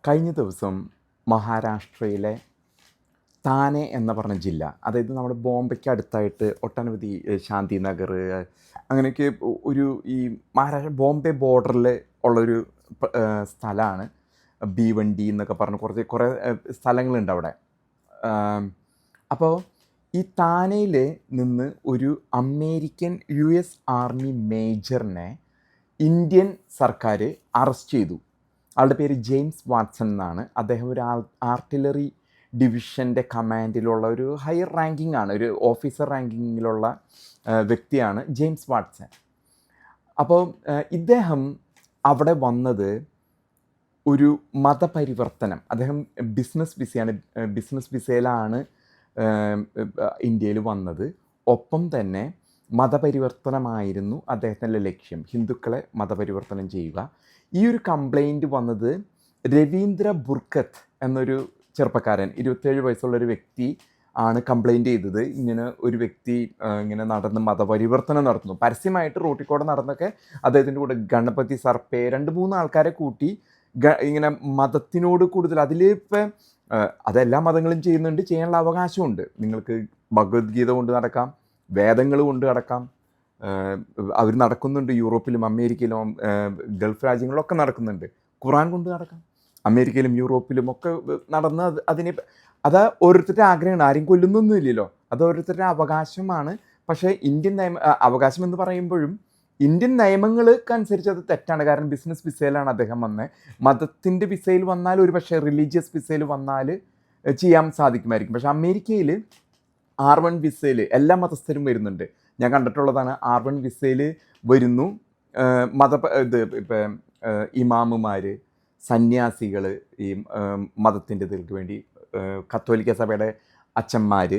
കഴിഞ്ഞ ദിവസം മഹാരാഷ്ട്രയിലെ താനെ എന്ന് പറഞ്ഞ ജില്ല, അതായത് നമ്മുടെ ബോംബെക്ക് അടുത്തായിട്ട് ഒട്ടനവധി ശാന്തിനഗർ അങ്ങനെയൊക്കെ ഒരു ഈ മഹാരാഷ്ട്ര ബോംബെ ബോർഡറിൽ ഉള്ളൊരു സ്ഥലമാണ് ഭീവണ്ടി എന്നൊക്കെ പറഞ്ഞ് കുറേ സ്ഥലങ്ങളുണ്ട് അവിടെ. അപ്പോൾ ഈ താനയിൽ നിന്ന് ഒരു അമേരിക്കൻ US ആർമി മേജറിനെ ഇന്ത്യൻ സർക്കാർ അറസ്റ്റ് ചെയ്തു. ആളുടെ പേര് ജെയിംസ് വാട്സൺ എന്നാണ്. അദ്ദേഹം ഒരു ആർട്ടിലറി ഡിവിഷൻ്റെ കമാൻഡിലുള്ള ഒരു ഹയർ റാങ്കിങ് ആണ്, ഒരു ഓഫീസർ റാങ്കിങ്ങിലുള്ള വ്യക്തിയാണ് ജെയിംസ് വാട്സൺ. അപ്പോൾ ഇദ്ദേഹം അവിടെ വന്നത് ഒരു മതപരിവർത്തനം, അദ്ദേഹം ബിസിനസ് വിസയിലാണ് ഇന്ത്യയിൽ വന്നത്. ഒപ്പം തന്നെ മതപരിവർത്തനമായിരുന്നു അദ്ദേഹത്തിൻ്റെ ലക്ഷ്യം, ഹിന്ദുക്കളെ മതപരിവർത്തനം ചെയ്യുക. ഈ ഒരു കംപ്ലൈൻറ്റ് വന്നത് രവീന്ദ്ര ബുർക്കത്ത് എന്നൊരു ചെറുപ്പക്കാരൻ, 27 വയസ്സുള്ളൊരു വ്യക്തി ആണ് കംപ്ലൈൻറ്റ് ചെയ്തത്. ഇങ്ങനെ ഒരു വ്യക്തി ഇങ്ങനെ നടന്ന് മതപരിവർത്തനം നടത്തുന്നു, പരസ്യമായിട്ട് റോട്ടിൽ കൂടെ നടന്നൊക്കെ അദ്ദേഹത്തിൻ്റെ കൂടെ ഗണപതി സർപ്പെ 2-3 ആൾക്കാരെ കൂട്ടി ഇങ്ങനെ മതത്തിനോട് കൂടുതൽ അതിലിപ്പോൾ അതെല്ലാ മതങ്ങളും ചെയ്യുന്നുണ്ട്, ചെയ്യാനുള്ള അവകാശമുണ്ട്. നിങ്ങൾക്ക് ഭഗവത്ഗീത കൊണ്ട് നടക്കാം, വേദങ്ങൾ കൊണ്ട് നടക്കാം, അവർ നടക്കുന്നുണ്ട്. യൂറോപ്പിലും അമേരിക്കയിലും ഗൾഫ് രാജ്യങ്ങളിലൊക്കെ നടക്കുന്നുണ്ട്. ഖുറാൻ കൊണ്ട് നടക്കാം, അമേരിക്കയിലും യൂറോപ്പിലും ഒക്കെ നടന്ന് അതിനെ അത് ഓരോരുത്തരുടെ ആഗ്രഹമാണ്. ആരും കൊല്ലുന്നൊന്നുമില്ലല്ലോ, അത് ഓരോരുത്തരുടെ അവകാശമാണ്. പക്ഷേ ഇന്ത്യൻ അവകാശം എന്ന് പറയുമ്പോഴും ഇന്ത്യൻ നിയമങ്ങൾക്കനുസരിച്ച് അത് തെറ്റാണ്. കാരണം ബിസിനസ് വിസയിലാണ് അദ്ദേഹം വന്നത്. മതത്തിൻ്റെ വിസയിൽ വന്നാൽ ഒരു പക്ഷേ റിലീജിയസ് വിസയിൽ വന്നാൽ ചെയ്യാൻ സാധിക്കുമായിരിക്കും. പക്ഷേ അമേരിക്കയിൽ R1 വിസയിൽ എല്ലാ മതസ്ഥരും വരുന്നുണ്ട്. ഞാൻ കണ്ടിട്ടുള്ളതാണ്. R1 വിസയിൽ വരുന്നു ഇപ്പം ഇമാമുമാർ, സന്യാസികൾ, ഈ മതത്തിൻ്റെ ഇതിലേക്ക് വേണ്ടി കത്തോലിക്ക സഭയുടെ അച്ഛന്മാർ,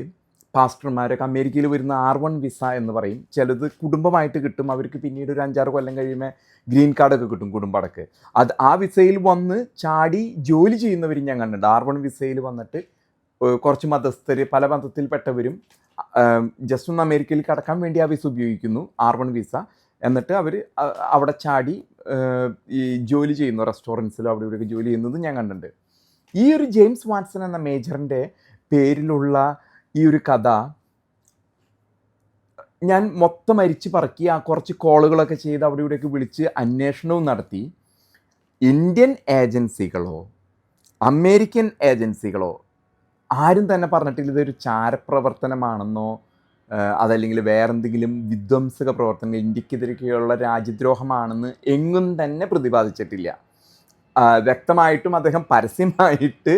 പാസ്റ്റർമാരൊക്കെ അമേരിക്കയിൽ വരുന്ന R1 വിസ എന്ന് പറയും. ചിലത് കുടുംബമായിട്ട് കിട്ടും, അവർക്ക് പിന്നീട് ഒരു 5-6 കൊല്ലം കഴിയുമ്പോൾ ഗ്രീൻ കാർഡൊക്കെ കിട്ടും കുടുംബടക്ക്. ആ വിസയിൽ വന്ന് ചാടി ജോലി ചെയ്യുന്നവരും ഞാൻ കണ്ടിട്ടുണ്ട്. R1 വിസയിൽ വന്നിട്ട് കുറച്ച് മതസ്ഥർ, പല മതത്തിൽപ്പെട്ടവരും ജസ്റ്റ് ഒന്ന് അമേരിക്കയിൽ കടക്കാൻ വേണ്ടി ആ വിസ ഉപയോഗിക്കുന്നു, R1 വിസ. എന്നിട്ട് അവർ അവിടെ ചാടി ഈ ജോലി ചെയ്യുന്നു, റെസ്റ്റോറൻറ്റ്സിലും അവിടെ ഇവിടെയൊക്കെ ജോലി ചെയ്യുന്നത് ഞാൻ കണ്ടിട്ടുണ്ട്. ഈ ഒരു ജെയിംസ് വാട്സൺ എന്ന മേജറിൻ്റെ പേരിലുള്ള ഈ ഒരു കഥ ഞാൻ മൊത്തം അരിച്ച് പറക്കി കുറച്ച് കോളുകളൊക്കെ ചെയ്ത് അവിടെ ഇവിടെയൊക്കെ വിളിച്ച് അന്വേഷണവും നടത്തി. ഇന്ത്യൻ ഏജൻസികളോ അമേരിക്കൻ ഏജൻസികളോ ആരും തന്നെ പറഞ്ഞിട്ടില്ല ഇതൊരു ചാരപ്രവർത്തനമാണെന്നോ അതല്ലെങ്കിൽ വേറെന്തെങ്കിലും വിധ്വംസക പ്രവർത്തനങ്ങൾ, ഇന്ത്യക്കെതിരെയുള്ള രാജ്യദ്രോഹമാണെന്ന് എങ്ങും തന്നെ പ്രതിപാദിച്ചിട്ടില്ല. വ്യക്തമായിട്ടും അദ്ദേഹം പരസ്യമായിട്ട്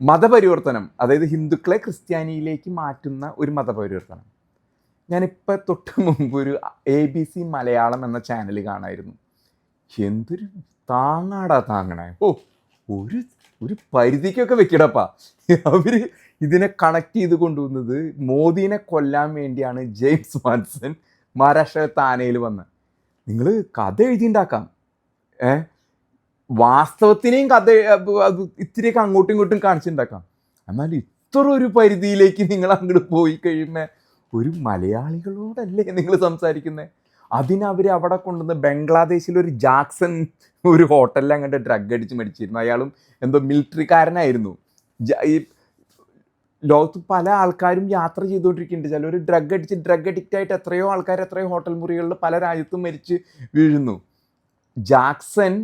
മതപരിവർത്തനം, അതായത് ഹിന്ദുക്കളെ ക്രിസ്ത്യാനിയിലേക്ക് മാറ്റുന്ന ഒരു മതപരിവർത്തനം. ഞാനിപ്പോൾ തൊട്ട് മുമ്പ് ഒരു ABC മലയാളം എന്ന ചാനൽ കാണായിരുന്നു. എന്തൊരു താങ്ങണേ! ഒരു പരിധിക്കൊക്കെ വെക്കിടപ്പാ. അവർ ഇതിനെ കണക്ട് ചെയ്ത് കൊണ്ടുവന്നത് മോദീനെ കൊല്ലാൻ വേണ്ടിയാണ് ജെയിംസ് വാട്സൺ മഹാരാഷ്ട്ര താനയിൽ വന്ന്. നിങ്ങൾ കഥ എഴുതിണ്ടാക്കാം, വാസ്തവത്തിനെയും കഥ അത് ഇത്തിരിയൊക്കെ അങ്ങോട്ടും ഇങ്ങോട്ടും കാണിച്ചുണ്ടാക്കാം. എന്നാൽ ഇത്ര ഒരു പരിധിയിലേക്ക് നിങ്ങൾ അങ്ങോട്ട് പോയി കഴിയുമ്പോൾ ഒരു മലയാളികളോടല്ലേ നിങ്ങൾ സംസാരിക്കുന്നത്? അതിനവർ അവിടെ കൊണ്ടുവന്ന് ബംഗ്ലാദേശിലൊരു ജാക്സൺ ഒരു ഹോട്ടലിൽ അങ്ങോട്ട് ഡ്രഗ് അടിച്ച് മരിച്ചിരുന്നു. അയാളും എന്തോ മിലിറ്ററിക്കാരനായിരുന്നു. ഈ ലോകത്ത് പല ആൾക്കാരും യാത്ര ചെയ്തുകൊണ്ടിരിക്കുന്നുണ്ട്. ചിലർ ഡ്രഗ് അഡിക്റ്റായിട്ട് എത്രയോ ആൾക്കാർ എത്രയോ ഹോട്ടൽ മുറികളിൽ പല രാജ്യത്തും മരിച്ച് വീഴുന്നു. ജാക്സൺ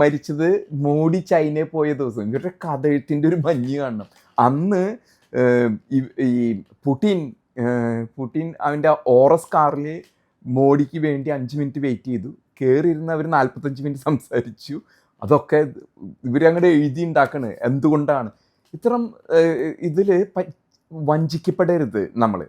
മരിച്ചത് മോഡി ചൈനയിൽ പോയ ദിവസം. ഇവരുടെ കഥ എഴുത്തിൻ്റെ ഒരു ഭംഗി കാണണം. അന്ന് ഈ പുടിൻ അവൻ്റെ ഓറസ് കാറിൽ മോഡിക്ക് വേണ്ടി 5 മിനിറ്റ് വെയിറ്റ് ചെയ്തു. കയറിയിരുന്ന് അവർ 45 മിനിറ്റ് സംസാരിച്ചു. അതൊക്കെ ഇവരങ്ങോട്ട് എഴുതി ഉണ്ടാക്കണേ. എന്തുകൊണ്ടാണ് ഇത്തരം ഇതിൽ വഞ്ചിക്കപ്പെടരുത് നമ്മൾ?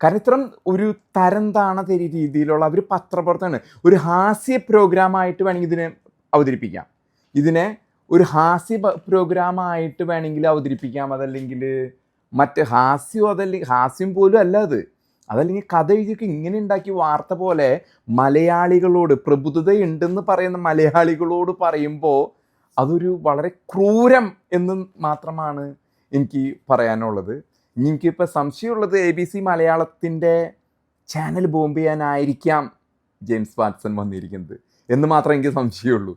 കാരണം ഇത്തരം ഒരു തരം താണ രീതിയിലുള്ള അവർ പത്രപ്രവർത്തനമാണ്. ഒരു ഹാസ്യ പ്രോഗ്രാമായിട്ട് വേണമെങ്കിൽ ഇതിനെ അവതരിപ്പിക്കാം, ഇതിനെ ഒരു ഹാസ്യ പ്രോഗ്രാമായിട്ട് വേണമെങ്കിൽ അവതരിപ്പിക്കാം. അതല്ലെങ്കിൽ മറ്റ് ഹാസ്യം പോലും അല്ല അതല്ലെങ്കിൽ കഥ എഴുതിയൊക്കെ ഇങ്ങനെ ഉണ്ടാക്കി വാർത്ത പോലെ മലയാളികളോട്, പ്രബുദ്ധതയുണ്ടെന്ന് പറയുന്ന മലയാളികളോട് പറയുമ്പോൾ അതൊരു വളരെ ക്രൂരം എന്ന് മാത്രമാണ് എനിക്ക് പറയാനുള്ളത്. എനിക്കിപ്പോൾ സംശയമുള്ളത് ABC മലയാളത്തിൻ്റെ ചാനൽ ബോംബ് ചെയ്യാനായിരിക്കാം ജെയിംസ് വാട്സൺ വന്നിരിക്കുന്നത് എന്ന് മാത്രമേ എനിക്ക് സംശയമുള്ളൂ.